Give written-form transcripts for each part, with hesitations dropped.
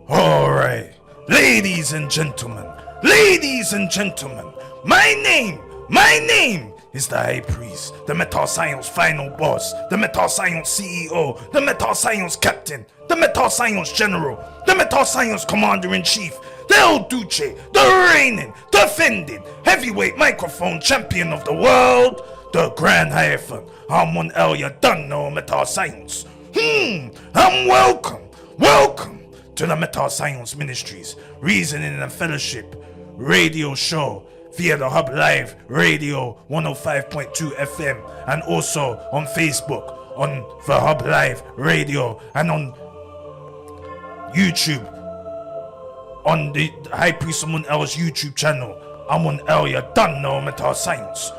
Alright, ladies and gentlemen, my name is the High Priest, the Metascience final boss, the Metascience CEO, the Metascience captain, the Metascience general, the Metascience commander-in-chief, the El Duce, the reigning, defending, heavyweight microphone champion of the world, the Grand Hierophant, AMUN you done know Metascience. And welcome to the Metascience Ministries, Reasoning and Fellowship radio show via the Hub Live Radio 105.2 FM and also on Facebook on the Hub Live Radio and on YouTube on the High Priest Amun L's YouTube channel. Amun L, you done know Metascience.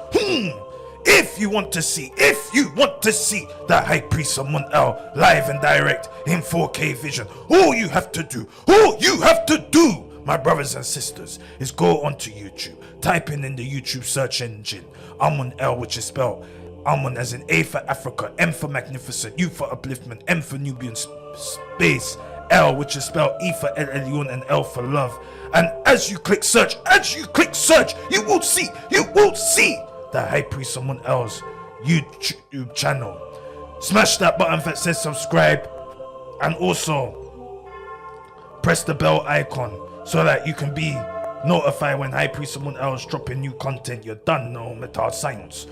If you want to see the High Priest Amun L live and direct in 4K vision, all you have to do, my brothers and sisters, is go onto YouTube, type in the YouTube search engine Amun L, which is spelled Amun as in A for Africa, M for Magnificent, U for Upliftment, M for Nubian space, L, which is spelled E for El Elyon and L for Love. And as you click search, you will see the High Priest Amun L's YouTube channel. Smash that button that says subscribe and also press the bell icon so that you can be notified when High Priest Amun L is dropping new content. You done know Metascience.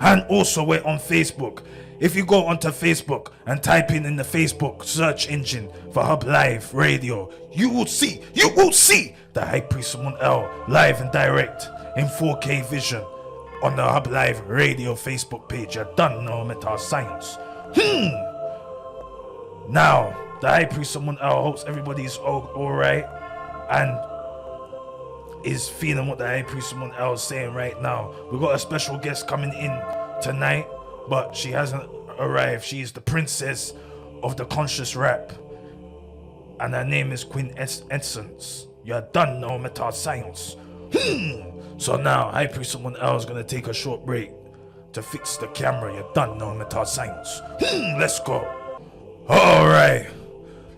And also we're on Facebook. If you go onto Facebook and type in the Facebook search engine for Hub Live Radio, you will see the High Priest Amun L live and direct in 4K vision on the Hub Live Radio Facebook page. You done know Metascience. Now, the High Priest Amun L hopes everybody's alright and is feeling what the High Priest Amun L is saying right now. We've got a special guest coming in tonight, but she hasn't arrived. She is the princess of the conscious rap, and her name is QUINTESSENCE. You done know Metascience. So now High Priest Amun L is gonna take a short break to fix the camera. You done know Metascience. Let's go. Alright,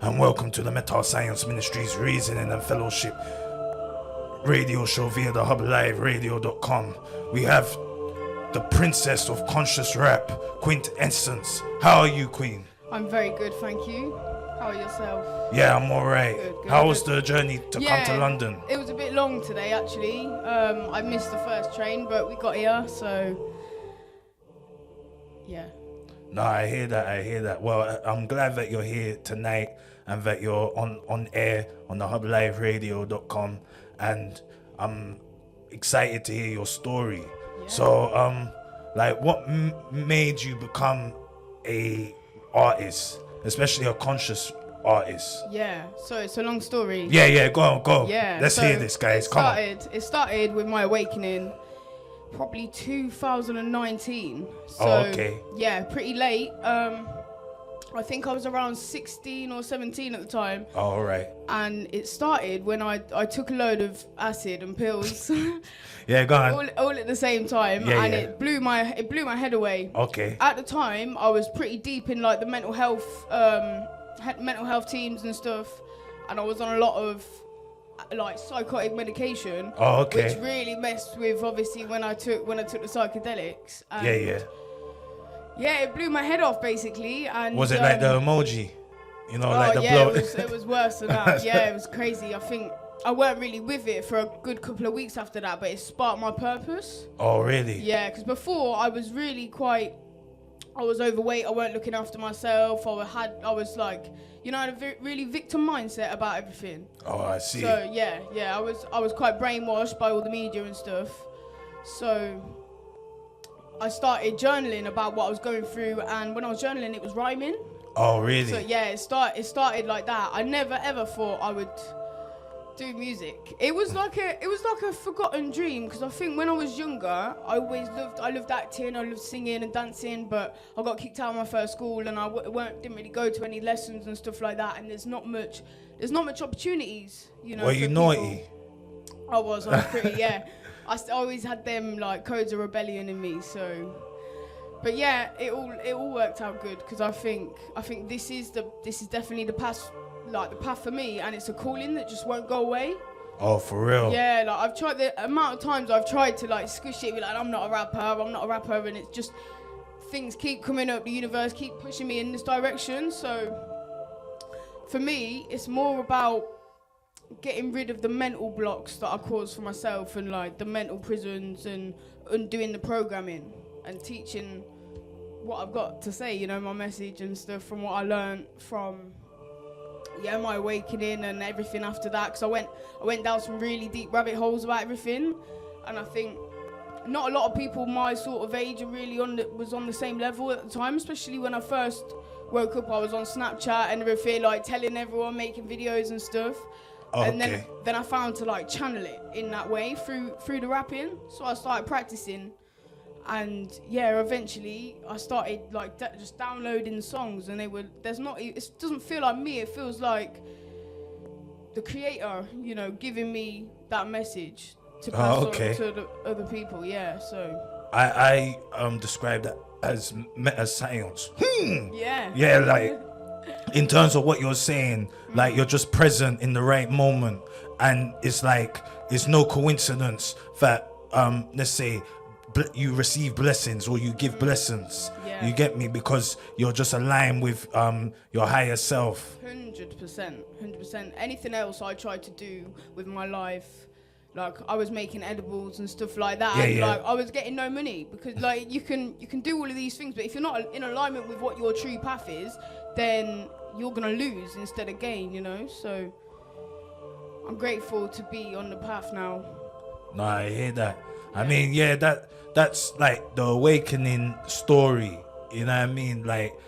and welcome to the Metascience Ministries Reasoning and Fellowship radio show via the hubliveradio.com. We have the princess of conscious rap, QUINTESSENCE. How are you, Queen? I'm very good, thank you. How are yourself? Yeah, I'm alright. Good, How was the journey to come to London? It was a bit long today, actually. I missed the first train, but we got here, so yeah. No, I hear that. Well, I'm glad that you're here tonight and that you're on air on the hubliveradio.com, and I'm excited to hear your story. Yeah. So, like, what made you become a artist, especially a conscious artist? Yeah, so it's a long story. Yeah, go. Yeah, let's hear this, guys. It started with my awakening, probably 2019. So, okay. Yeah, pretty late. I think I was around 16 or 17 at the time. Oh, all right. And it started when I took a load of acid and pills. Yeah, go on. all at the same time, and it blew my head away. Okay. At the time, I was pretty deep in like the mental health teams and stuff, and I was on a lot of like psychotic medication. Oh, okay. Which really messed with obviously when I took the psychedelics. And yeah, it blew my head off basically. And was it like the emoji? You know, like the blow? It was worse than that. Yeah, it was crazy. I think I weren't really with it for a good couple of weeks after that, but it sparked my purpose. Oh, really? Yeah, because before I was really I was overweight. I weren't looking after myself. I was like, you know, I had a really victim mindset about everything. Oh, I see. So yeah, I was quite brainwashed by all the media and stuff. So I started journaling about what I was going through, and when I was journaling, it was rhyming. Oh, really? So yeah, it started like that. I never ever thought I would do music. It was like a forgotten dream, because I think when I was younger, I loved acting, I loved singing and dancing, but I got kicked out of my first school, and I didn't really go to any lessons and stuff like that. And there's not much opportunities, you know. Were you naughty? I was pretty, yeah. I always had them like codes of rebellion in me, so. But yeah, it all worked out good, because I think this is definitely the path like the path for me, and it's a calling that just won't go away. Oh, for real? Yeah, like I've tried the amount of times I've tried to like squish it, be like, I'm not a rapper, and it's just things keep coming up, the universe keep pushing me in this direction. So for me, it's more about getting rid of the mental blocks that I caused for myself, and like the mental prisons, and undoing the programming and teaching what I've got to say, you know, my message and stuff from what I learned from my awakening and everything after that, because I went down some really deep rabbit holes about everything, and I think not a lot of people my sort of age are really was on the same level at the time, especially when I first woke up. I was on Snapchat and everything, like telling everyone, making videos and stuff. Oh, and okay. then I found to like channel it in that way through the rapping. So I started practicing, and yeah, eventually I started like just downloading songs, and it doesn't feel like me, it feels like the creator, you know, giving me that message to pass on to the other people. Yeah, so I describe that as Metascience. Yeah, like in terms of what you're saying, like you're just present in the right moment, and it's like it's no coincidence that let's say you receive blessings or you give blessings. Yeah. You get me? Because you're just aligned with your higher self. 100%. Anything else I tried to do with my life, like I was making edibles and stuff like that, and like I was getting no money, because like you can do all of these things, but if you're not in alignment with what your true path is, then you're gonna lose instead of gain, you know. So I'm grateful to be on the path now. No, I hear that. I mean, yeah, that's like the awakening story, you know what I mean? Like,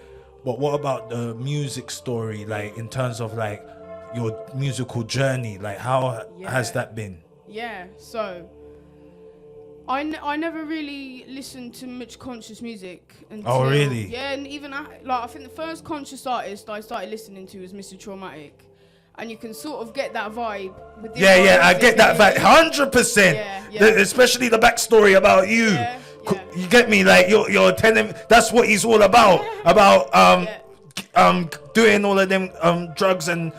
but what about the music story, like in terms of like your musical journey, like how has that been? Yeah, so I never really listened to much conscious music until, oh really? Yeah, and even I think the first conscious artist I started listening to was Mr. Traumatic. And you can sort of get that vibe with I get that vibe 100%. Especially the backstory about you. You get me? Like you're telling, that's what he's all about. Doing all of them drugs and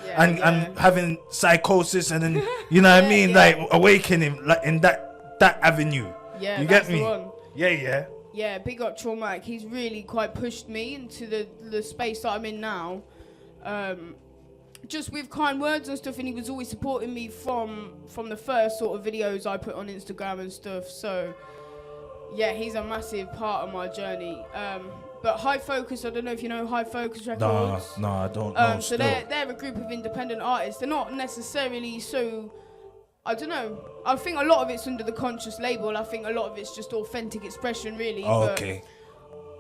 having psychosis, and then you know what I mean, like awakening, like in that avenue. Yeah, you that's get me? the one. Yeah, big up Traumatic. He's really quite pushed me into the space that I'm in now. Just with kind words and stuff, and he was always supporting me from the first sort of videos I put on Instagram and stuff. So yeah, he's a massive part of my journey. But High Focus, I don't know if you know High Focus Records. No, I don't know. So they're a group of independent artists. They're not necessarily so, I don't know. I think a lot of it's under the conscious label. I think a lot of it's just authentic expression, really. Oh, okay.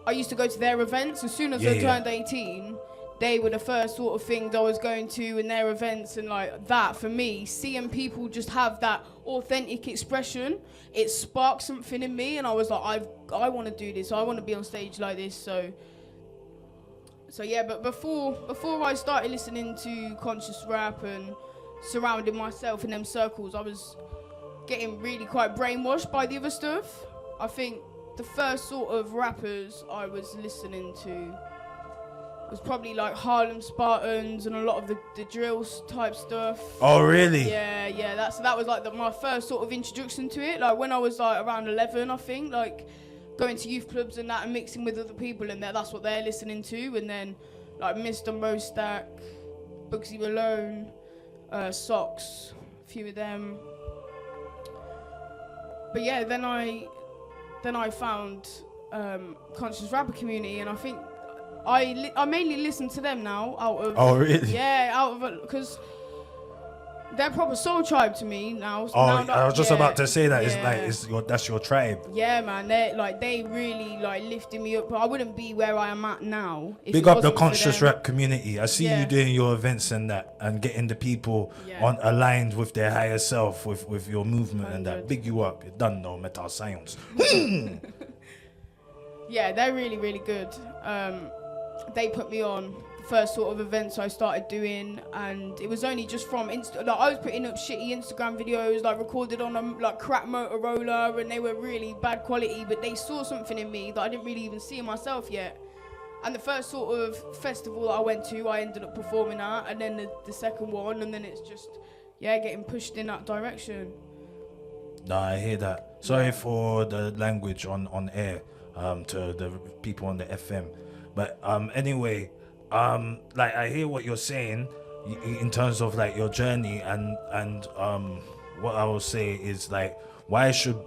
I used to go to their events. As soon as I turned 18, they were the first sort of things I was going to in their events, and like that for me, seeing people just have that authentic expression, it sparked something in me, and I was like, I want to do this. I want to be on stage like this. So yeah, but before I started listening to conscious rap and surrounding myself in them circles, I was getting really quite brainwashed by the other stuff. I think the first sort of rappers I was listening to was probably like Harlem Spartans and a lot of the drill type stuff. Oh really? Yeah. That was like my first sort of introduction to it. Like when I was like around 11, I think, like going to youth clubs and that and mixing with other people, and that's what they're listening to. And then like Mr. Mostack, Bugsy Malone, Socks, a few of them. But yeah, then I found Conscious Rapper Community, and I think I mainly listen to them now out of... Oh, really? Yeah, out of... Because they're proper soul tribe to me now. So I was just about to say that. That's your tribe. Yeah, man. They really like lifted me up. But I wouldn't be where I am at now. Big up the conscious rap community. I see you doing your events and that, and getting the people aligned with their higher self, with your movement 100. And that. Big you up. You're done though, Metascience. Yeah, they're really, really good. They put me on the first sort of events I started doing, and it was only just from like I was putting up shitty Instagram videos, like recorded on a like crap Motorola, and they were really bad quality, but they saw something in me that I didn't really even see in myself yet, And the first sort of festival that I went to, I ended up performing at, and then the second one, and then it's just, getting pushed in that direction. No, I hear that. Sorry for the language on air, to the people on the FM. But anyway, like I hear what you're saying in terms of like your journey, and what I will say is like, why should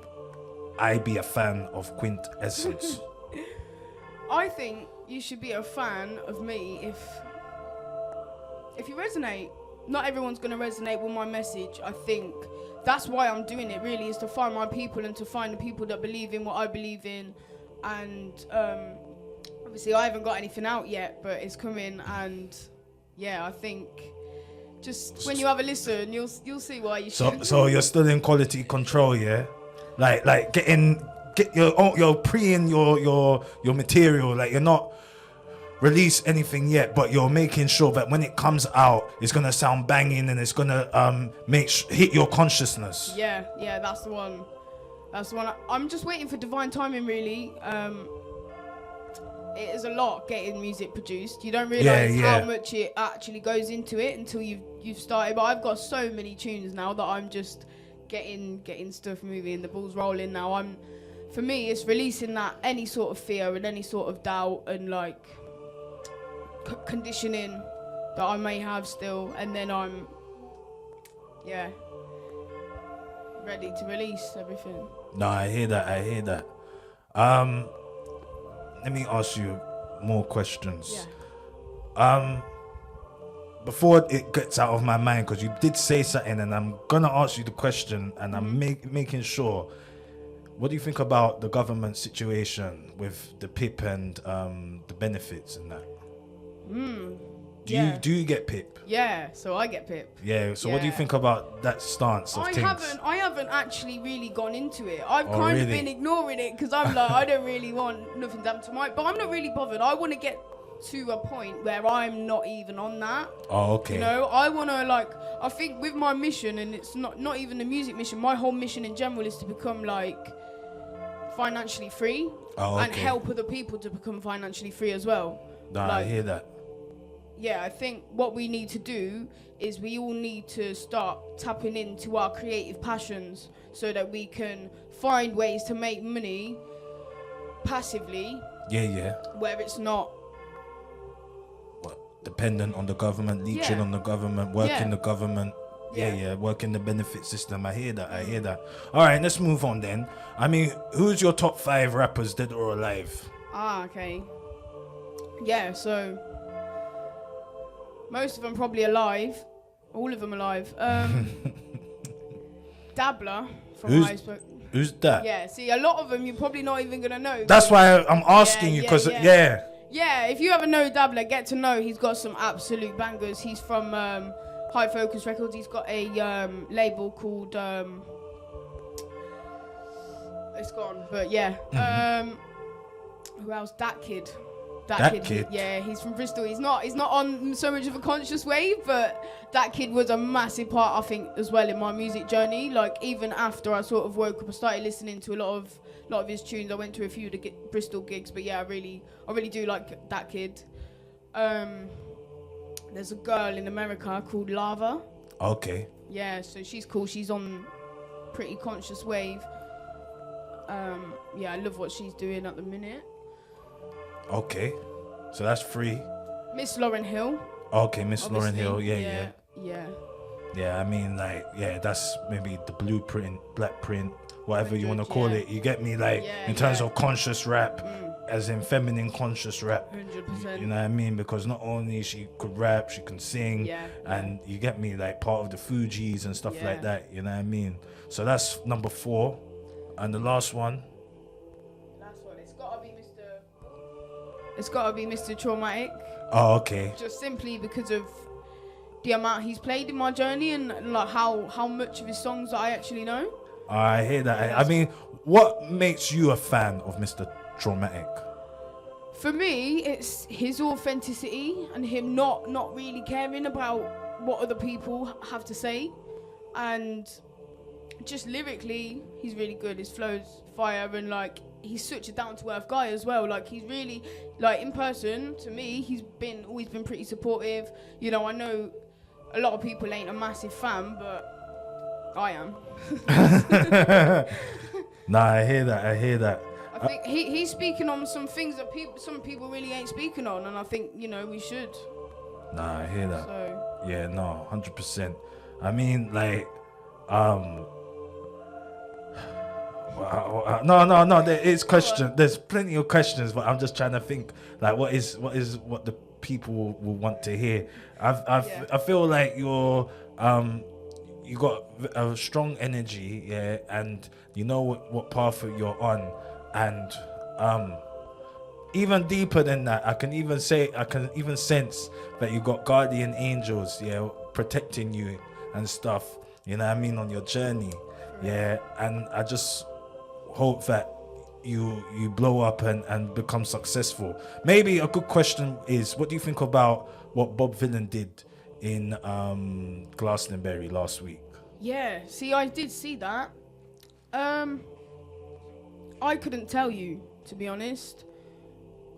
I be a fan of Quintessence? I think you should be a fan of me if you resonate. Not everyone's going to resonate with my message. I think that's why I'm doing it, really, is to find my people and to find the people that believe in what I believe in. And obviously I haven't got anything out yet, but it's coming. And I think just when you have a listen, you'll see why you should. So you're still in quality control, yeah? Like get you're pre-ing your material, like you're not release anything yet, but you're making sure that when it comes out, it's gonna sound banging and it's gonna hit your consciousness. Yeah, that's the one. I'm just waiting for divine timing, really. It is a lot getting music produced. You don't realize how much it actually goes into it until you've started. But I've got so many tunes now that I'm just getting stuff moving, the ball's rolling now. For me, it's releasing that any sort of fear and any sort of doubt and like conditioning that I may have still, and then I'm ready to release everything. No, I hear that. Let me ask you more questions. Before it gets out of my mind, because you did say something, and I'm gonna ask you the question, and I'm making sure. What do you think about the government situation with the PIP and the benefits and that? Do you get PIP? Yeah, so I get PIP. Yeah, so what do you think about that stance of things? I haven't actually really gone into it. I've kind of been ignoring it because I'm like, I don't really want nothing to happen to my... But I'm not really bothered. I want to get to a point where I'm not even on that. Oh, okay. You know, I want to like... I think with my mission, and it's not even the music mission, my whole mission in general is to become like financially free and help other people to become financially free as well. Nah, I hear that. Yeah, I think what we need to do is we all need to start tapping into our creative passions so that we can find ways to make money passively. Yeah. Where it's not dependent on the government, leeching on the government, working the government. Working the benefit system. I hear that. All right, let's move on then. I mean, who's your top 5 rappers, dead or alive? Okay. Yeah, so most of them probably alive. All of them alive. Dabbler from Iceberg. Who's that? Yeah, see, a lot of them you're probably not even gonna know. That's why I'm asking you, because Yeah, if you ever know Dabbler, get to know he's got some absolute bangers. He's from High Focus Records. He's got a label called it's gone, but who else? That Kid. That kid. Yeah, he's from Bristol. He's not on so much of a conscious wave, but That Kid was a massive part, I think, as well in my music journey. Like even after I sort of woke up, I started listening to a lot of his tunes. I went to a few of the Bristol gigs, but yeah, I really do like That Kid. There's a girl in America called Lava. Okay. Yeah, so she's cool. She's on pretty conscious wave. I love what she's doing at the minute. Okay, so that's 3. Miss Lauryn Hill. Okay, Miss Lauryn Hill. Yeah. Yeah, I mean, like, that's maybe the blueprint, black print, whatever you want to call it. You get me, like, in terms of conscious rap. As in feminine conscious rap. 100%. You know what I mean? Because not only she could rap, she can sing, and you get me, like part of the Fugees and stuff like that. You know what I mean? So that's number 4, and the last one. Last one. It's gotta be Mr. Traumatic. Oh, okay. Just simply because of the amount he's played in my journey and like how much of his songs that I actually know. I hear that. I mean, what makes you a fan of Mr. Traumatic? For me, it's his authenticity and him not really caring about what other people have to say, and just lyrically he's really good. His flow's fire, and like he's such a down-to-earth guy as well. Like, he's really, like, in person, to me, he's always been pretty supportive. You know, I know a lot of people ain't a massive fan, but I am. Nah, I hear that. I think he's speaking on some things that some people really ain't speaking on, and I think, you know, we should. Nah, I hear that. So. Yeah, no, 100%. I mean, like, no. There is question. There's plenty of questions, but I'm just trying to think, like, what the people will want to hear. I feel like you got a strong energy, yeah, and you know what path you're on, and even deeper than that, I can even sense that you got guardian angels, yeah, protecting you and stuff. You know what I mean, on your journey, yeah. And I just hope that you blow up and become successful. Maybe a good question is, what do you think about what Bob Vylan did in Glastonbury last week? Yeah, see, I did see that. I couldn't tell you, to be honest.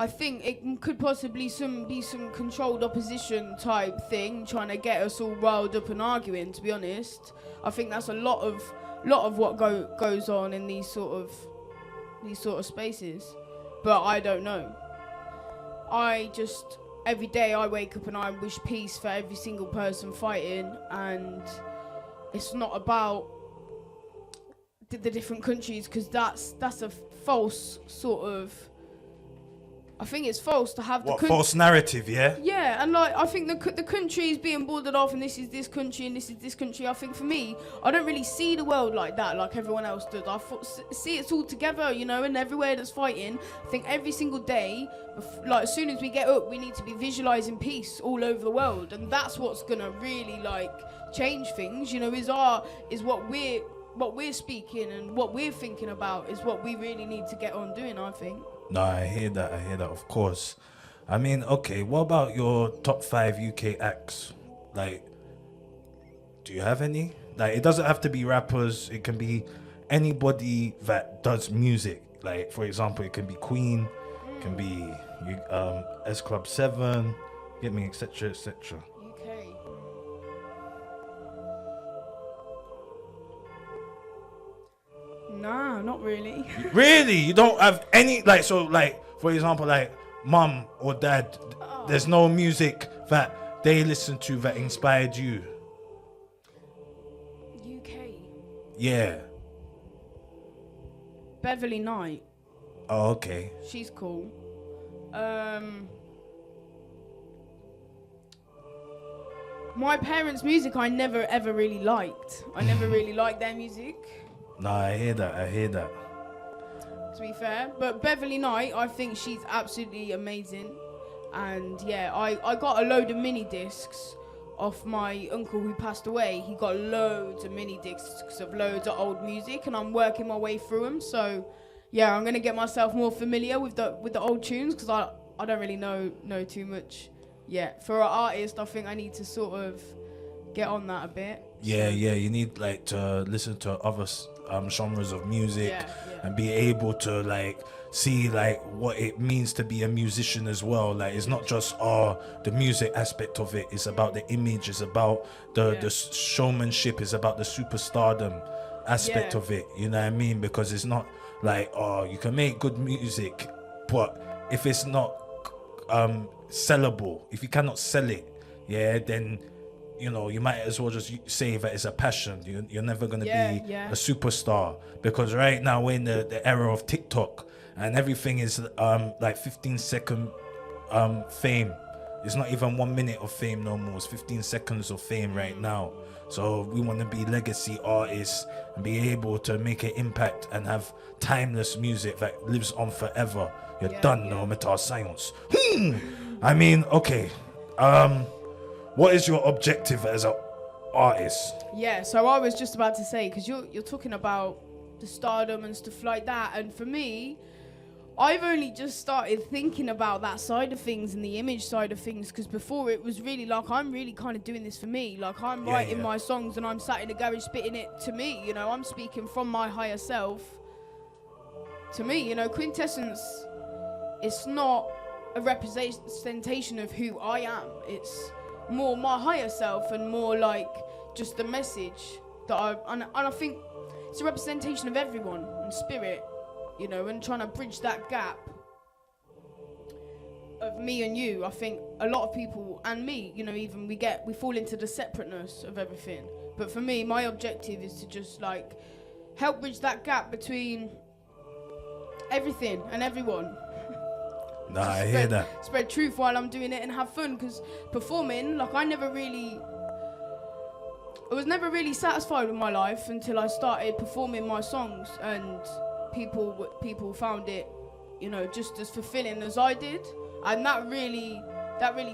I think it could possibly be some controlled opposition type thing, trying to get us all riled up and arguing, to be honest. I think that's a lot of what goes on in these sort of spaces. But I don't know. Every day I wake up and I wish peace for every single person fighting, and it's not about the different countries, because that's a false sort of. I think it's false to have false narrative, yeah. Yeah, and like I think the countries being bordered off, and this is this country and this is this country. I think for me, I don't really see the world like that, like everyone else does. I see it's all together, you know, and everywhere that's fighting. I think every single day, like as soon as we get up, we need to be visualizing peace all over the world, and that's what's gonna really like change things. You know, is what we're speaking and what we're thinking about is what we really need to get on doing, I think. No, I hear that, of course. I mean, okay, what about your top 5 UK acts? Like, do you have any? Like, it doesn't have to be rappers, it can be anybody that does music. Like, for example, it can be Queen, it can be S Club 7, get me, etc., etc. UK. Nah, not really. Really? You don't have any, like, so, like, for example, like, mum or dad, there's no music that they listen to that inspired you? UK. Yeah. Beverly Knight. Oh, okay. She's cool. My parents' music I never ever really liked. I never really liked their music. Nah, I hear that. To be fair, but Beverly Knight, I think she's absolutely amazing, and yeah, I got a load of mini discs off my uncle who passed away. He got loads of mini discs of loads of old music, and I'm working my way through them. So yeah, I'm gonna get myself more familiar with the old tunes, because I don't really know too much yet. For an artist, I think I need to sort of get on that a bit. Yeah, you need like to listen to other genres of music, and be able to like see like what it means to be a musician as well. Like, it's not just the music aspect of it, it's about the image, it's about the showmanship, it's about the superstardom aspect of it, you know what I mean? Because it's not like, you can make good music, but if it's not sellable, if you cannot sell it, then you know, you might as well just say that it's a passion. You're never going to be a superstar, because right now we're in the era of TikTok, and everything is like 15-second fame. It's not even 1 minute of fame no more. It's 15 seconds of fame right now. So we want to be legacy artists and be able to make an impact and have timeless music that lives on forever. You're done now, Metascience. I mean, okay. What is your objective as an artist? Yeah, so I was just about to say, because you're talking about the stardom and stuff like that, and for me, I've only just started thinking about that side of things and the image side of things, because before it was really like, I'm really kind of doing this for me. Like, I'm writing my songs and I'm sat in the garage spitting it to me, you know, I'm speaking from my higher self. to me, you know, Quintessence, it's not a representation of who I am. It's more my higher self and more like just the message that and I think it's a representation of everyone and spirit, you know, and trying to bridge that gap of me and you. I think a lot of people and me, you know, even we fall into the separateness of everything. But for me, my objective is to just like help bridge that gap between everything and everyone. Nah, I hear that. Spread truth while I'm doing it and have fun, because performing, like I was never really satisfied with my life until I started performing my songs, and people found it, you know, just as fulfilling as I did, and that really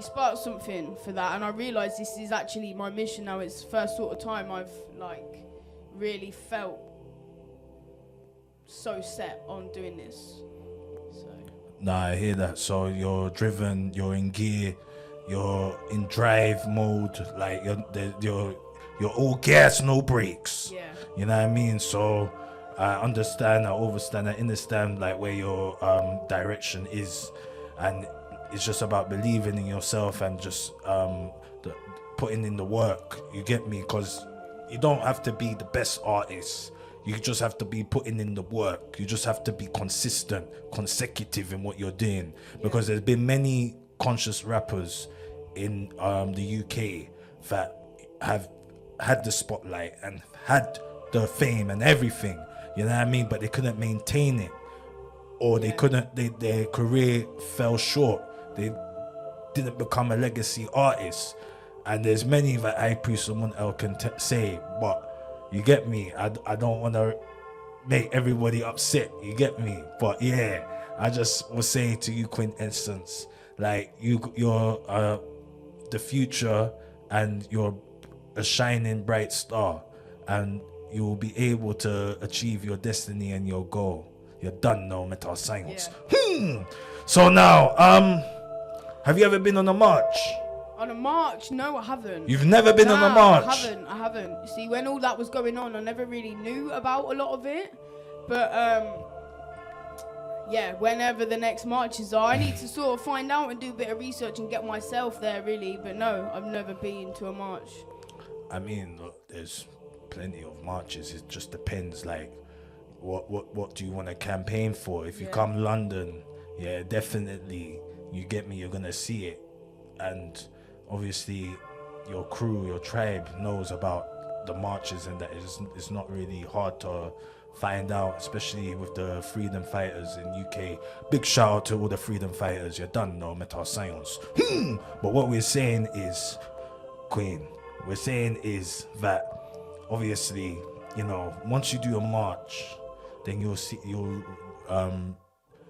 sparked something for that, and I realised this is actually my mission now. It's the first sort of time I've like really felt so set on doing this. Nah, I hear that. So you're driven, you're in gear, you're in drive mode, like you're all gas, no brakes. Yeah. You know what I mean? So I understand, I understand like where your direction is, and it's just about believing in yourself and just putting in the work. You get me? Because you don't have to be the best artist. You just have to be putting in the work. You just have to be consistent, consecutive in what you're doing. Because there's been many conscious rappers in the UK that have had the spotlight and had the fame and everything. You know what I mean? But they couldn't maintain it, or they couldn't. Their career fell short. They didn't become a legacy artist. And there's many that High Priest someone else can say, but. You get me? I don't want to make everybody upset. You get me? But yeah, I just was saying to you, Quintessence, like you're the future, and you're a shining bright star, and you will be able to achieve your destiny and your goal. You're done now, Metascience. Yeah. So now, have you ever been on a march? On a march? No, I haven't. You've never been on a march? I haven't. You see, when all that was going on, I never really knew about a lot of it. But, yeah, whenever the next marches are, I need to sort of find out and do a bit of research and get myself there, really. But no, I've never been to a march. I mean, look, there's plenty of marches. It just depends, like, what do you want to campaign for? If you come London, yeah, definitely, you get me, you're going to see it. And obviously your crew, your tribe knows about the marches, and that it's not really hard to find out, especially with the freedom fighters in UK. Big shout out to all the freedom fighters. You're done now, Metascience. But what we're saying is, Queen, we're saying is that obviously, you know, once you do a march, then you'll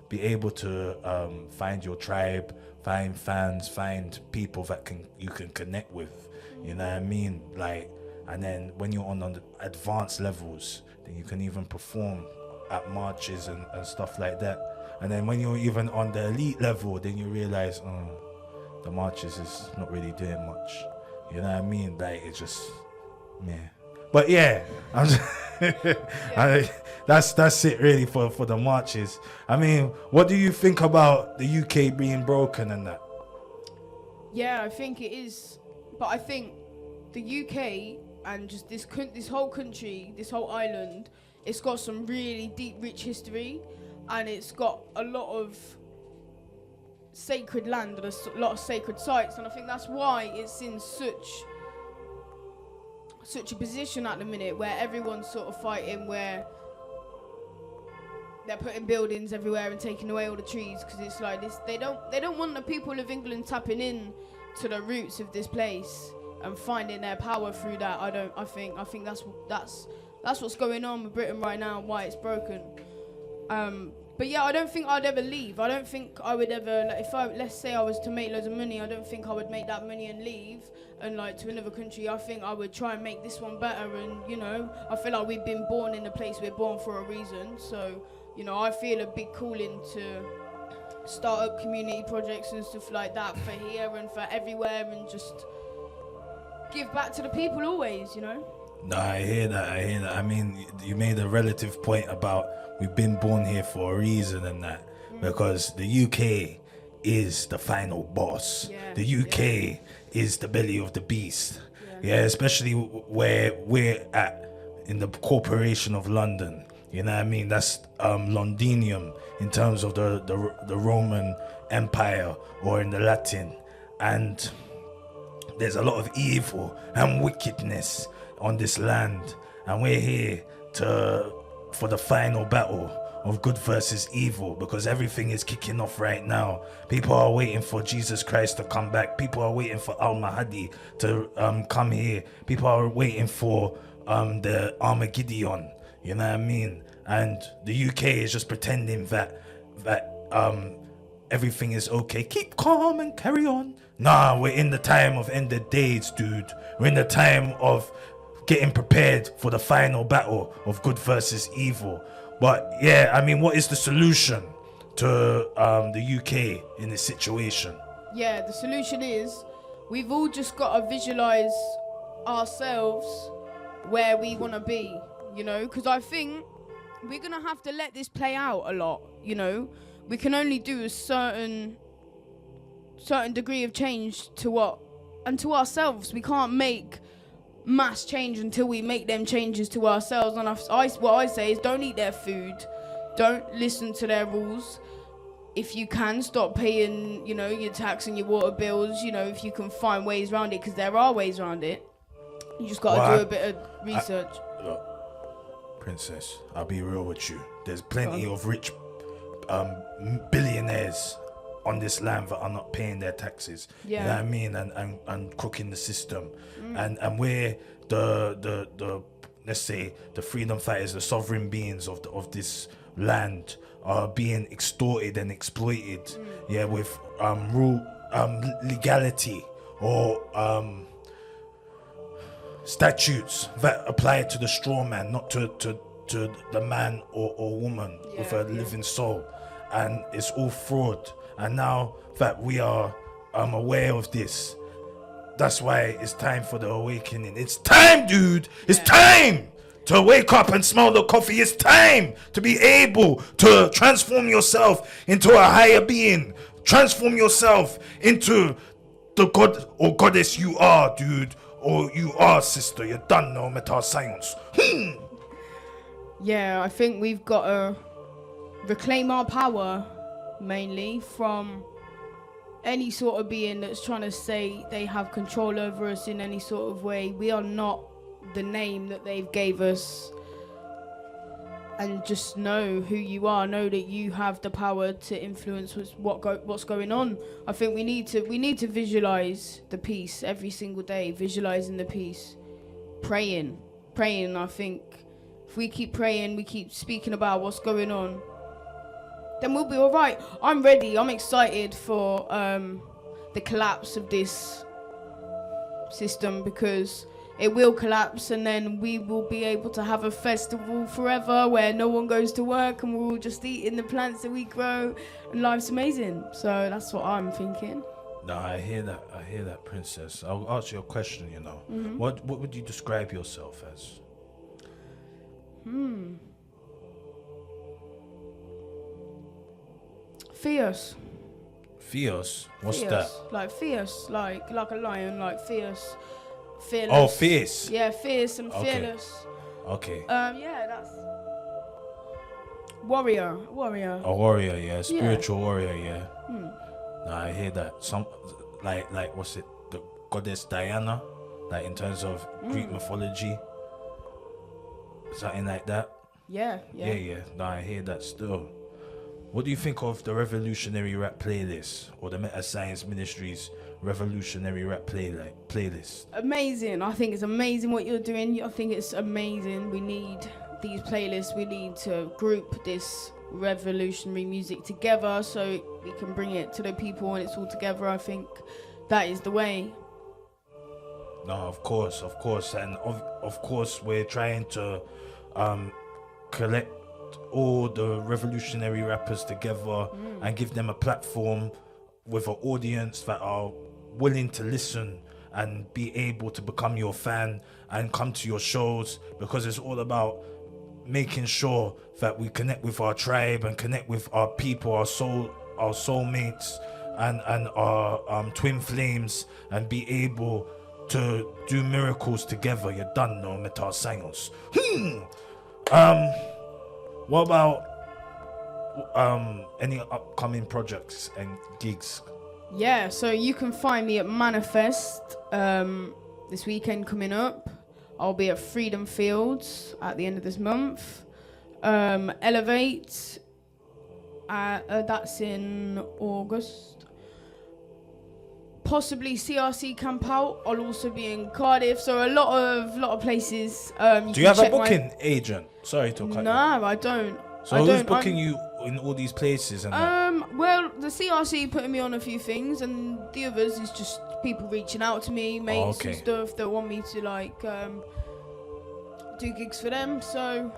be able to find your tribe, find fans, find people that you can connect with. You know what I mean? Like, and then when you're on the advanced levels, then you can even perform at marches and stuff like that. And then when you're even on the elite level, then you realize, the marches is not really doing much. You know what I mean? Like, it's just, yeah. But yeah, I'm just, that's it really for the marches. I mean, what do you think about the UK being broken and that? Yeah, I think it is. But I think the UK and just this whole country, this whole island, it's got some really deep, rich history, and it's got a lot of sacred land and a lot of sacred sites, and I think that's why it's in such a position at the minute where everyone's sort of fighting, where they're putting buildings everywhere and taking away all the trees, because it's like this. They don't want the people of England tapping in to the roots of this place and finding their power through that. I think that's what's going on with Britain right now, and why it's broken. But yeah, I don't think I'd ever leave. I don't think I would ever, like, let's say I was to make loads of money, I don't think I would make that money and leave and like to another country. I think I would try and make this one better, and you know, I feel like we've been born in the place we're born for a reason. So, you know, I feel a big calling to start up community projects and stuff like that for here and for everywhere, and just give back to the people always, you know. No, I hear that. I hear that. I mean, you made a relative point about we've been born here for a reason and that, because the UK is the final boss. Yeah, The UK is the belly of the beast. Yeah, especially where we're at in the corporation of London. You know what I mean? That's Londinium in terms of the Roman Empire, or in the Latin. And there's a lot of evil and wickedness on this land, and we're here for the final battle of good versus evil, because everything is kicking off right now. People are waiting for Jesus Christ to come back. People are waiting for Al Mahdi to come here. People are waiting for the Armageddon. You know what I mean? And the UK is just pretending that everything is okay. Keep calm and carry on. Nah, we're in the time of end of days, dude. We're in the time of getting prepared for the final battle of good versus evil. But yeah, I mean, what is the solution to the UK in this situation? Yeah, the solution is we've all just got to visualize ourselves where we want to be, you know, because I think we're going to have to let this play out a lot, you know. We can only do a certain degree of change to ourselves. We can't make mass change until we make them changes to ourselves. And what I say is, don't eat their food, don't listen to their rules. If you can, stop paying, you know, your tax and your water bills, you know, if you can find ways around it, because there are ways around it. You just got to do a bit of research. Look, Princess, I'll be real with you. There's plenty of rich billionaires on this land that are not paying their taxes. You know what I mean? And crooking the system. And we're the let's say the freedom fighters, the sovereign beings of this land, are being extorted and exploited. Yeah, with legality or statutes that apply to the straw man, not to the man or woman with a living soul. And it's all fraud. And now that we are aware of this, that's why it's time for the awakening. It's time, dude. It's time to wake up and smell the coffee. It's time to be able to transform yourself into a higher being. Transform yourself into the god or goddess you are, dude. Or you are, sister. You're done now, Metascience. Yeah, I think we've got to reclaim our power, mainly from any sort of being that's trying to say they have control over us in any sort of way. We are not the name that they've gave us. And just know who you are. Know that you have the power to influence what's going on. I think we need to visualize the peace every single day. Visualizing the peace, praying. I think if we keep praying, we keep speaking about what's going on, then we'll be all right. I'm ready. I'm excited for the collapse of this system, because it will collapse, and then we will be able to have a festival forever where no one goes to work and we're all just eating the plants that we grow, and life's amazing. So that's what I'm thinking. No, I hear that, Princess. I'll ask you a question, you know. What would you describe yourself as? Fierce. Fierce? What's fierce. that? Like fierce, like a lion, like fierce. Fearless. Oh, fierce. Yeah, fierce and fearless. Okay. Yeah, that's warrior. A warrior, yeah. Spiritual warrior, yeah. No, I hear that. Some like what's it? The goddess Diana, like in terms of Greek mythology. Something like that. Yeah. No, I hear that still. What do you think of the revolutionary rap playlist, or the Metascience Ministries revolutionary rap playlist? Amazing. I think it's amazing what you're doing. I think it's amazing. We need these playlists. We need to group this revolutionary music together so we can bring it to the people and it's all together. I think that is the way. No, of course, and of course we're trying to collect all the revolutionary rappers together and give them a platform with an audience that are willing to listen and be able to become your fan and come to your shows, because it's all about making sure that we connect with our tribe and connect with our people, our soulmates, and our twin flames, and be able to do miracles together. You done know Metascience. What about any upcoming projects and gigs? Yeah, so you can find me at Manifest this weekend coming up. I'll be at Freedom Fields at the end of this month. Elevate, that's in August. Possibly CRC Camp Out. I'll also be in Cardiff. So a lot of places. Do you have a booking agent? Sorry to cut you. No, I don't. So who's booking you in all these places and that? Well, the CRC putting me on a few things, and the others is just people reaching out to me, mates and stuff that want me to like do gigs for them. So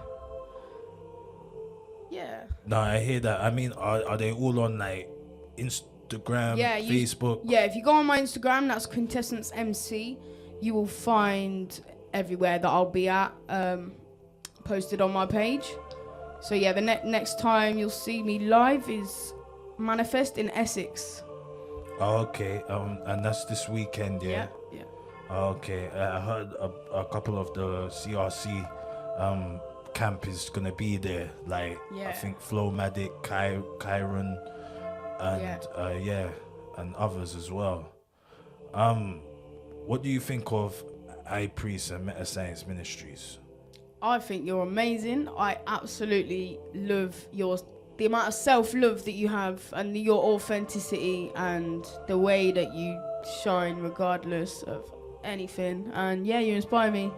yeah. No, I hear that. I mean, are they all on like Instagram, Facebook? Yeah, if you go on my Instagram, that's Quintessence MC. You will find everywhere that I'll be at posted on my page. So yeah, the next time you'll see me live is Manifest in Essex. Okay, and that's this weekend, yeah? Yeah. Okay, I heard a couple of the CRC camp is gonna be there, like I think Flowmatic, Kyron, and and others as well. What do you think of High Priest and Metascience Ministries? I think you're amazing. I absolutely love the amount of self-love that you have, and your authenticity, and the way that you shine regardless of anything. And yeah, you inspire me.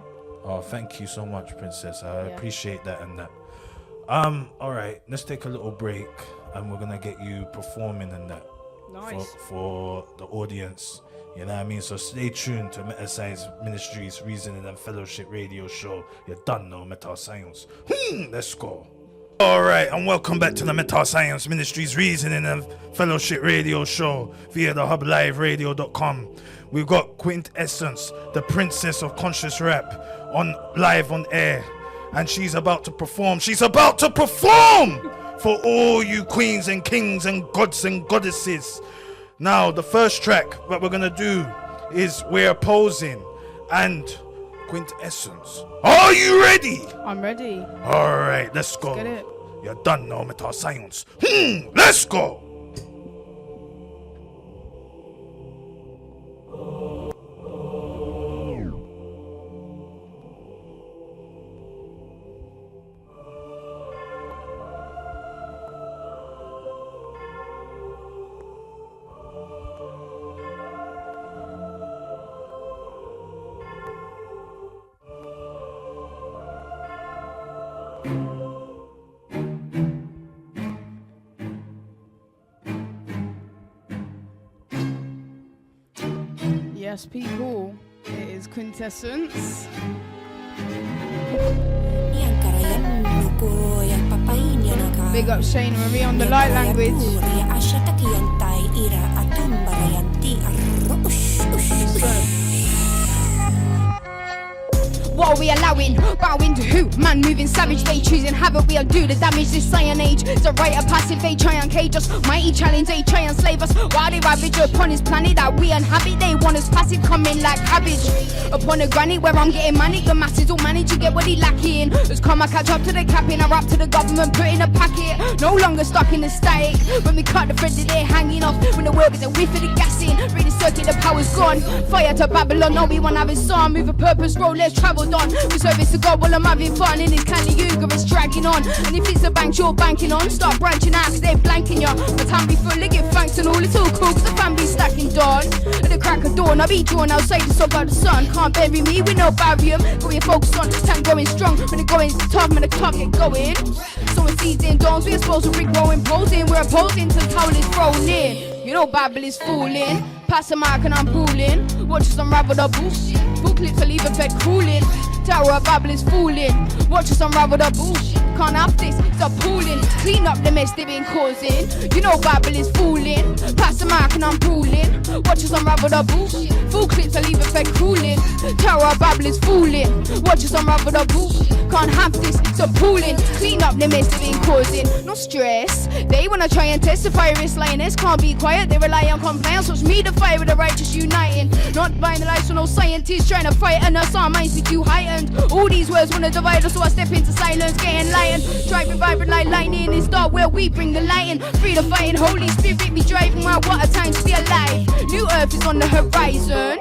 Oh, thank you so much, Princess. I appreciate that and that. All right, let's take a little break, and we're gonna get you performing and that. Nice. For the audience. You know what I mean? So stay tuned to Metascience Ministries Reasoning and Fellowship Radio Show. You done know Metascience. Let's go. Alright, and welcome back to the Metascience Ministries Reasoning and Fellowship Radio Show via the hubliveradio.com. We've got Quintessence, the Princess of Conscious Rap, live on air. And she's about to perform. She's about to perform for all you queens and kings and gods and goddesses. Now, the first track that we're gonna do is We're Posing and Quintessence. Are you ready? I'm ready. Alright, let's go. Let's get it. You're done now, Metascience. Let's go. Yes, people, it is Quintessence. Big up Shane Marie on the light language. What are we allowing? Bowing to who? Man moving savage, they choosing havoc, we undo the damage. This cyan age, it's a rite of passive, they try and cage us. Mighty challenge, they try and slave us. While they ravage upon this planet that we inhabit, they want us passive, coming like cabbage. Upon a granny where I'm getting manic, the masses all manage to get what they lacking. Let's come, I catch up to the capping, I rap to the government, put in a packet. No longer stuck in the static. When we cut the thread that they're hanging off, when the world gets a whiff of the gas in, read the circuit, the power's gone. Fire to Babylon, no, we want to have a song. Move a purpose, roll, let's travel on. We service to God while I'm having fun in this Kali Yuga, it's dragging on. And if it's a bank you're banking on, start branching out cause they're blanking ya. My time be full, they give thanks and all, it's all cool cause the fan be stacking dawn. At the crack of dawn, I be drawn outside to soak out the sun. Can't bury me with no barium, but we're focused on this time going strong. When the going's tough, when the clock get going. So when season dawns, we're supposed to Rick rolling, posing. We're opposing till towel is thrown in. You know Bible is fooling. Pass the mic and I'm pooling. Watch us unravel the bullshit. Full clips, I leave a bed cooling. Tower of Babel is fooling. Watch us unravel the bullshit. Can't have this, it's appalling. Clean up the mess they've been causing. You know Babel is fooling. Pass the mic and I'm ruling. Watch us unravel the bullshit. Full clips, I leave effect cooling. Tower of Babel is fooling. Watch us unravel the bullshit. Can't have this, it's appalling. Clean up the mess they've been causing. No stress. They wanna try and testify risk lioness. Can't be quiet, they rely on compliance. Watch me the fire with the righteous uniting. Not buying the lies for no scientists trying to fight and us. Our minds be too heightened. All these words wanna divide us, so I step into silence, get enlightened. Driving vibrant like lightning. It's dark where we bring the light in. Free the fighting, Holy Spirit be driving. Wow, what a time to be alive. New earth is on the horizon.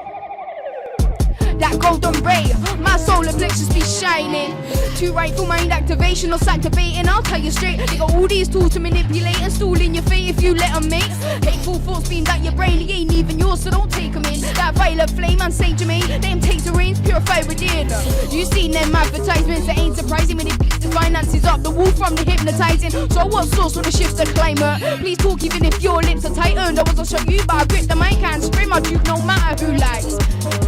That golden ray, my solar plexus be shining. Too rightful mind activation or activating. I'll tell you straight, they got all these tools to manipulate and stall in your fate if you let them, mate. Hateful thoughts beam at your brain, it ain't even yours, so don't take them in. That violet flame and Saint Germain, them take the reins, purify within. You seen them advertisements, that ain't surprising when it beats the finances up the wall from the hypnotizing. So what source will the shift the climate? Please talk even if your lips are tightened. I wasn't show you, but I grip the mic and scream my truth no matter who likes.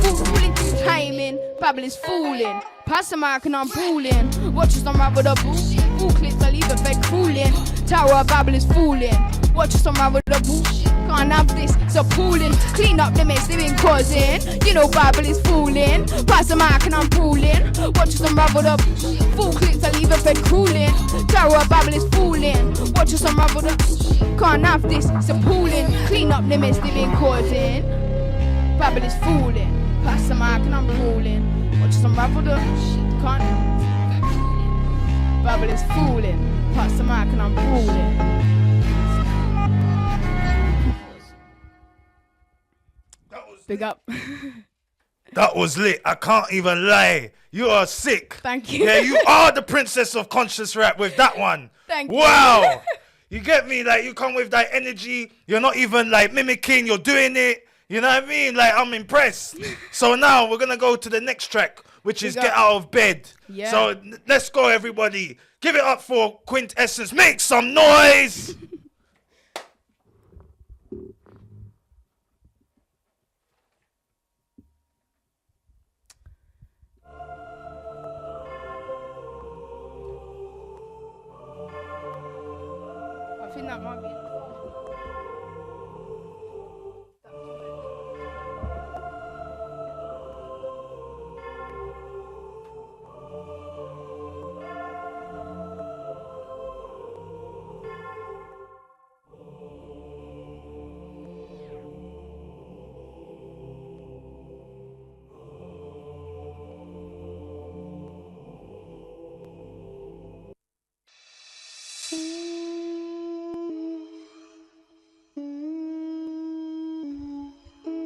Fooling timing, Babel is fooling. Pass the mic and I'm ruling. Watch us unravel the bullshit. Full clips, I leave effect cooling. Tower of Babel is fooling. Watch us unravel the bullshit. Can't have this, it's appalling. Clean up the mess they've been causing. You know Babel is fooling. Pass the mic and I'm ruling. Watch us unravel the bullshit. Full clips, I leave effect cooling. Tower of Babel is fooling. Watch us unravel the bullshit. Can't have this, it's appalling. Clean up the mess they've been causing. Babel is fooling. Pass the mic and I'm ruling. Watch us unravel the shit. Can't. Babel is fooling. Pass the mic and I'm ruling. Big up. That was lit. I can't even lie. You are sick. Thank you. Yeah, you are the princess of conscious rap with that one. Thank you. Wow. You get me? Like, you come with that energy. You're not even like mimicking. You're doing it. You know what I mean? Like, I'm impressed. So now we're going to go to the next track, which is Get Out of Bed. Yeah. So let's go, everybody. Give it up for Quintessence. Make some noise. I think that might be.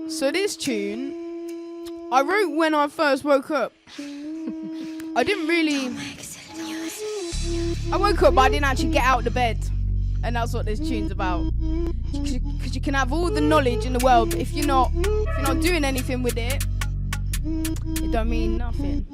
So this tune, I wrote when I first woke up. I didn't really... I woke up, but I didn't actually get out of the bed. And that's what this tune's about. Because you can have all the knowledge in the world, but if you're not doing anything with it, it don't mean nothing.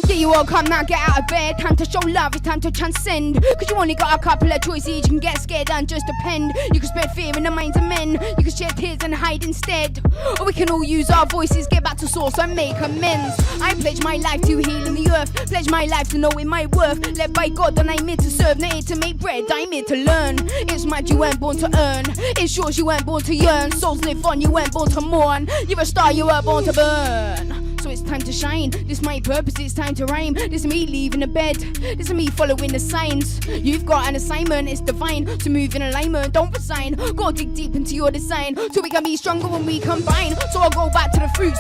Yeah, you all come now, get out of bed. Time to show love, it's time to transcend. Cause you only got a couple of choices. You can get scared and just depend. You can spread fear in the minds of men. You can shed tears and hide instead. Or we can all use our voices, get back to source and make amends. I pledge my life to healing the earth. Pledge my life to knowing my worth. Led by God, then I'm here to serve. Not here to make bread, I'm here to learn. It's mad you weren't born to earn. It's yours, you weren't born to yearn. Souls live on, you weren't born to mourn. You're a star, you were born to burn. So it's time to shine. This my purpose, it's time to rhyme. This is me leaving the bed. This is me following the signs. You've got an assignment, it's divine. To move in alignment, don't resign. Go dig deep into your design, so we can be stronger when we combine. So I'll go back to the fruits.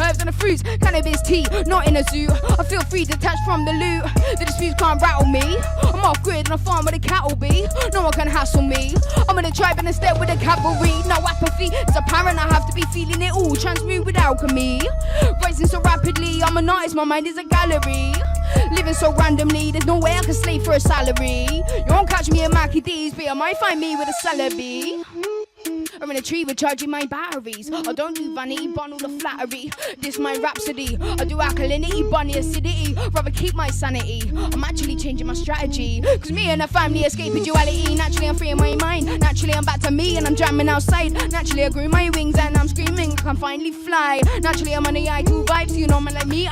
Herbs and the fruits, cannabis tea, not in a zoo. I feel free detached from the loot. The disputes can't rattle me. I'm off grid and I farm where the cattle be. No one can hassle me. I'm in a tribe and a step with the cavalry. No apathy, it's apparent I have to be feeling it all. Transmute with alchemy. Rising so rapidly, I'm an artist, my mind is a gallery. Living so randomly, there's no way I can slave for a salary. You won't catch me at Mackie D's, but you might find me with a celebi. I'm in a tree recharging my batteries. I don't do vanity, but all the flattery. This my rhapsody. I do alkalinity, bunny acidity. Rather keep my sanity. I'm actually changing my strategy. Cause me and the family escaping duality. Naturally I'm free in my mind. Naturally I'm back to me and I'm jamming outside. Naturally I grew my wings and I'm screaming I can finally fly. Naturally I'm on the I2 vibes. You know man like me,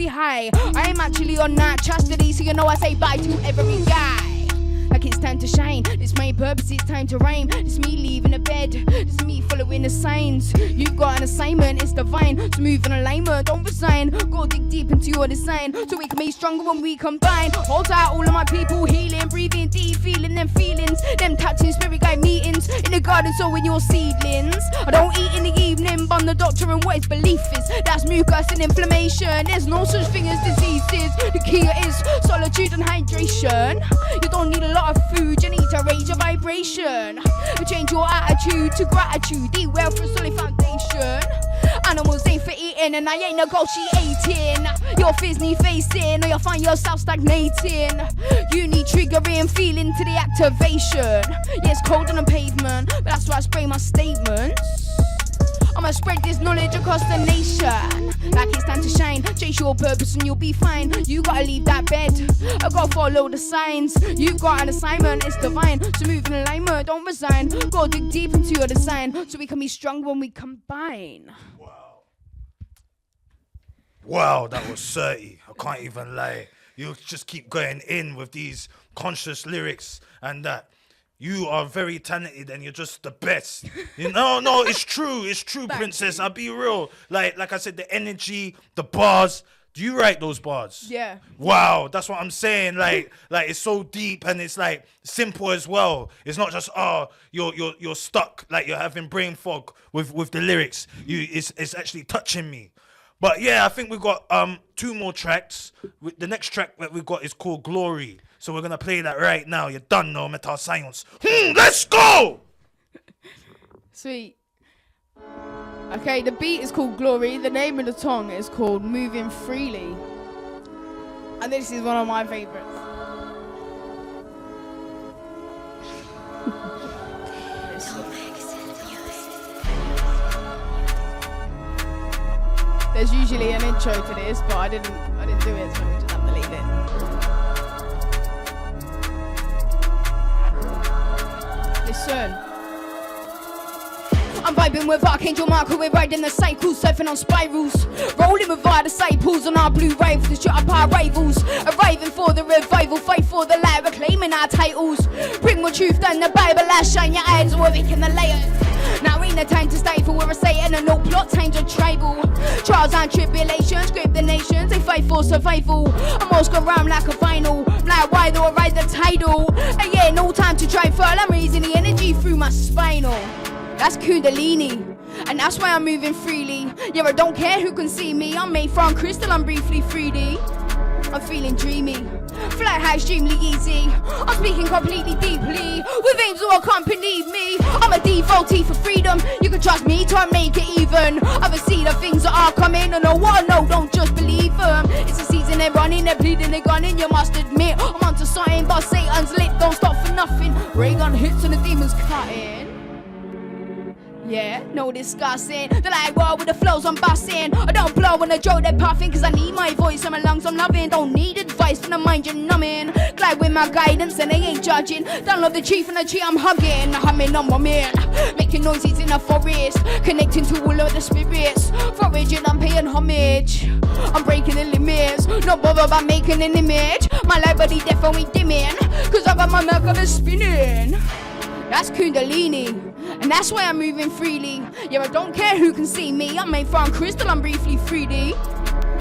be high. I am actually on that chastity, so you know I say bye to every guy. Like it's time to shine. This main purpose, it's time to rhyme. It's me leaving the bed. It's me following the signs. You've got an assignment, it's divine. So move in alignment, don't resign. Go dig deep into your design, so we can be stronger when we combine. Hold out all of my people, healing, breathing deep, feeling them feelings. Them touching spirit guide meetings in the garden, so in your seedlings. I don't eat in the evening, but I'm the doctor and what his belief is. That's mucus and inflammation. There's no such thing as diseases. The key is solitude and hydration. You don't need a lot of food, you need to raise your vibration. Change your attitude to gratitude. Eat well for a solid foundation. Animals ain't for eating and I ain't negotiating. Your fears need facing or you'll find yourself stagnating. You need triggering, feeling to the activation. Yeah, it's cold on the pavement, but that's why I spray my statements. I'ma spread this knowledge across the nation. Like it's time to shine. Chase your purpose and you'll be fine. You gotta leave that bed. I gotta follow the signs. You've got an assignment, it's divine. So move in alignment, don't resign. Go dig deep into your design, so we can be strong when we combine. Wow, that was 30. I can't even lie. You just keep going in with these conscious lyrics and that. You are very talented and you're just the best. You know, no, it's true, Princess. I'll be real. Like I said, the energy, the bars. Do you write those bars? Yeah. Wow, that's what I'm saying. Like it's so deep and it's like simple as well. It's not just you're stuck, like you're having brain fog with the lyrics. It's actually touching me. But yeah, I think we've got 2 more tracks. The next track that we've got is called Glory. So we're gonna play that right now. You done know Metascience. Let's go! Sweet. Okay, the beat is called Glory. The name of the song is called Moving Freely. And this is one of my favorites. There's usually an intro to this, but I didn't do it, so we just have to leave it. Listen. I'm vibing with Archangel Marco, we're riding the cycles, surfing on spirals. Rolling with our disciples on our blue rifles to shut up our rivals. Arriving for the revival, fight for the light, reclaiming our titles. Bring more truth than the Bible, let's shine your eyes, we're making the layers. Now ain't the time to stifle, we're a Satan and no plot, times are tribal. Trials and tribulations, grip the nations, they fight for survival. I'm almost gonna rhyme like a vinyl, like wide or ride the tidal. And yeah, no time to try fall, I'm raising the energy through my spinal. That's Kundalini, and that's why I'm moving freely. Yeah, I don't care who can see me, I'm made from crystal, I'm briefly 3D. I'm feeling dreamy, fly high, extremely easy. I'm speaking completely deeply, with aims who accompany me. I'm a devotee for freedom, you can trust me to make it even. I've seen the things that are coming, and no one, no, don't just believe them. It's a season, they're running, they're bleeding, they're gunning, you must admit. I'm onto something, but Satan's lit, don't stop for nothing. Ray gun hits and the demons cutting. Yeah, no discussing. The light wall with the flows I'm busting. I don't blow when I joke they're puffing, cause I need my voice and my lungs I'm loving. Don't need advice from the mind you're numbing. Glide with my guidance and they ain't judging. Download the chief and the tree I'm hugging. Humming on my man, making noises in the forest, connecting to all of the spirits. Foraging, I'm paying homage. I'm breaking the limits, not bother about making an image. My light body definitely dimming, cause I got my Mercury spinning. That's Kundalini, and that's why I'm moving freely. Yeah, I don't care who can see me, I'm made from crystal, I'm briefly 3D.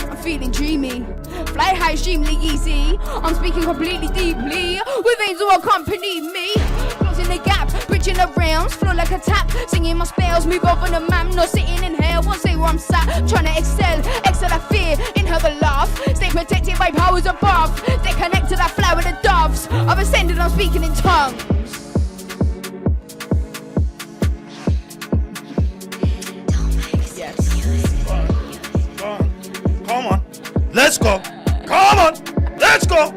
I'm feeling dreamy, fly high, extremely easy. I'm speaking completely deeply, with aims who accompany me. Closing the gap, bridging the realms, flow like a tap. Singing my spells, move over the map. Not sitting in hell, won't say where I'm sat. Trying to excel the fear, inhale the laugh. Stay protected by powers above. Stay connected, I fly with the doves. I've ascended, I'm speaking in tongues. Come on, let's go. Come on, let's go.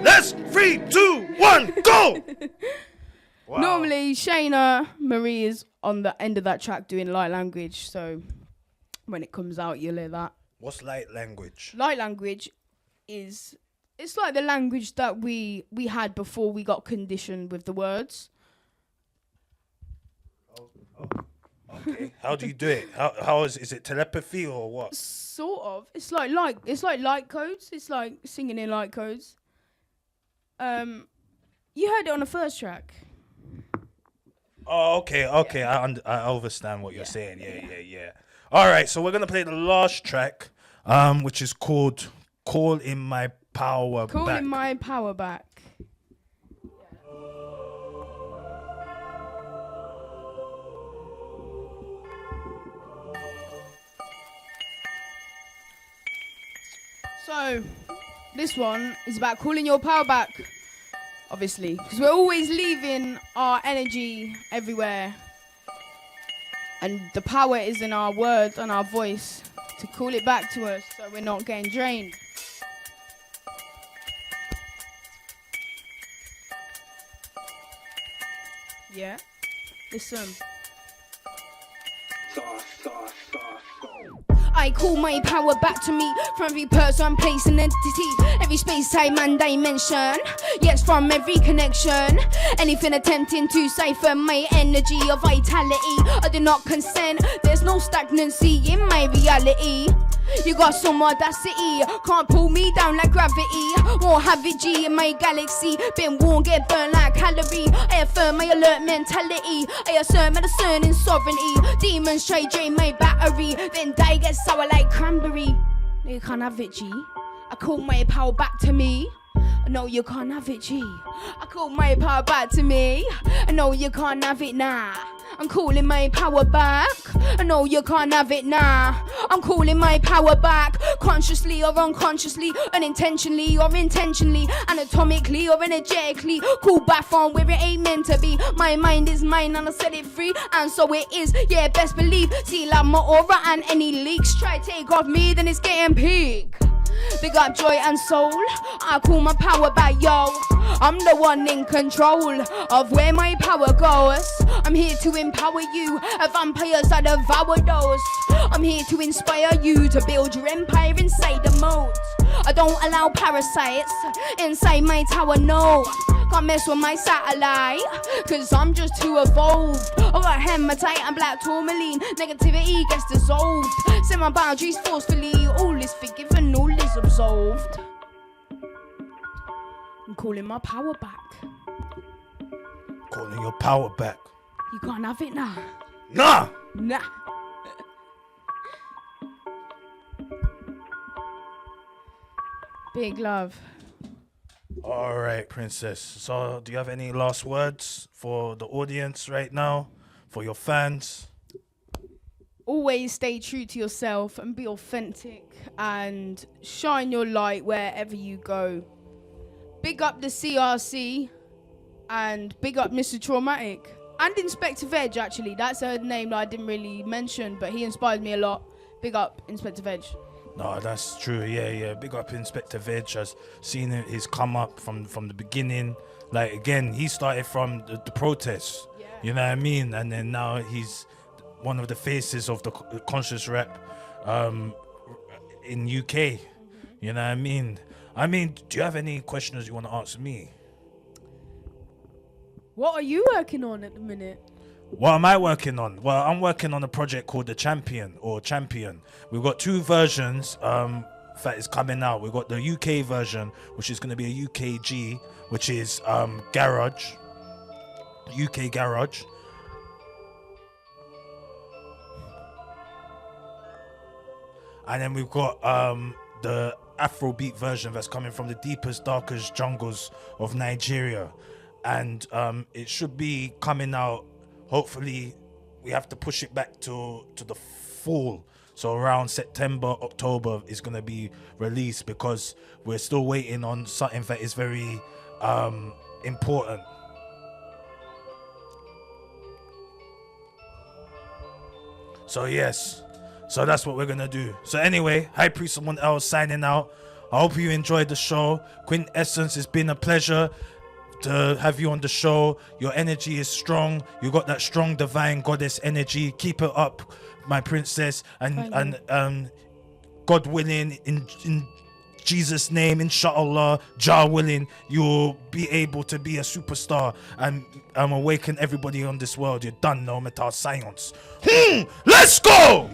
Let's 3, 2, 1, go. Wow. Normally, Shayna Marie is on the end of that track doing light language, so when it comes out, you'll hear that. What's light language? Light language it's like the language that we had before we got conditioned with the words. Okay. How do you do it? How is it telepathy or what? Sort of. It's like light codes. It's like singing in light codes. You heard it on the first track. Oh, okay. I understand what you're saying. Yeah. All right, so we're gonna play the last track, which is called "Call in My Power Back." Calling my power back. So, this one is about calling your power back, obviously, because we're always leaving our energy everywhere. And the power is in our words and our voice to call it back to us so we're not getting drained. Yeah, listen. I call my power back to me from every person, place, and entity, every space, time, and dimension. Yes, from every connection. Anything attempting to cipher my energy or vitality, I do not consent. There's no stagnancy in my reality. You got some audacity, can't pull me down like gravity. Won't have it G in my galaxy. Been warned, get burnt like calorie. I affirm my alert mentality. I assert my discerning sovereignty. Demons try drain my battery, then die get sour like cranberry. You can't have it G. I call my power back to me. No, you can't have it G. I call my power back to me. No, you can't have it now. I'm calling my power back. No, you can't have it now. I'm calling my power back. Consciously or unconsciously, unintentionally or intentionally, anatomically or energetically. Call back from where it ain't meant to be. My mind is mine and I set it free, and so it is. Yeah, best believe. See like my aura and any leaks try take off me, then it's getting peak. Big up joy and soul. I call my power back, yo. I'm the one in control of where my power goes. I'm here to empower you. Vampires that devour those. I'm here to inspire you to build your empire inside the moat. I don't allow parasites inside my tower, no. Can't mess with my satellite, cause I'm just too evolved. I got hematite and black tourmaline. Negativity gets dissolved. Set my boundaries forcefully. All is forgiven, all is absolved. I'm calling my power back. Calling your power back. You can't have it now. Nah. Nah. Big love. All right, Princess. So, do you have any last words for the audience right now, for your fans? Always stay true to yourself and be authentic and shine your light wherever you go. Big up the CRC and big up Mr. Traumatic and Inspector Veg, actually. That's a name that I didn't really mention, but he inspired me a lot. Big up Inspector Veg. No, that's true. Yeah. Big up Inspector Veg. I've seen his come up from the beginning. Like, again, he started from the protests. Yeah. You know what I mean? And then now he's one of the faces of the conscious rap in UK. You know what I mean? Do you have any questions you want to ask me? What are you working on at the minute? What am I working on? Well, I'm working on a project called The Champion or Champion. We've got two versions that is coming out. We've got the UK version, which is going to be a UKG, which is Garage, UK Garage. And then we've got the Afrobeat version that's coming from the deepest, darkest jungles of Nigeria. And it should be coming out. Hopefully, we have to push it back to the fall. So around September, October is going to be released because we're still waiting on something that is very important. So yes, so that's what we're going to do. So anyway, High Priest Someone Else signing out. I hope you enjoyed the show. Quintessence, it's been a pleasure to have you on the show. Your energy is strong. You got that strong divine goddess energy. Keep it up, my princess. And God willing, in Jesus' name, inshallah, Jah willing, you'll be able to be a superstar and awaken everybody on this world. You done know Metascience. Let's go!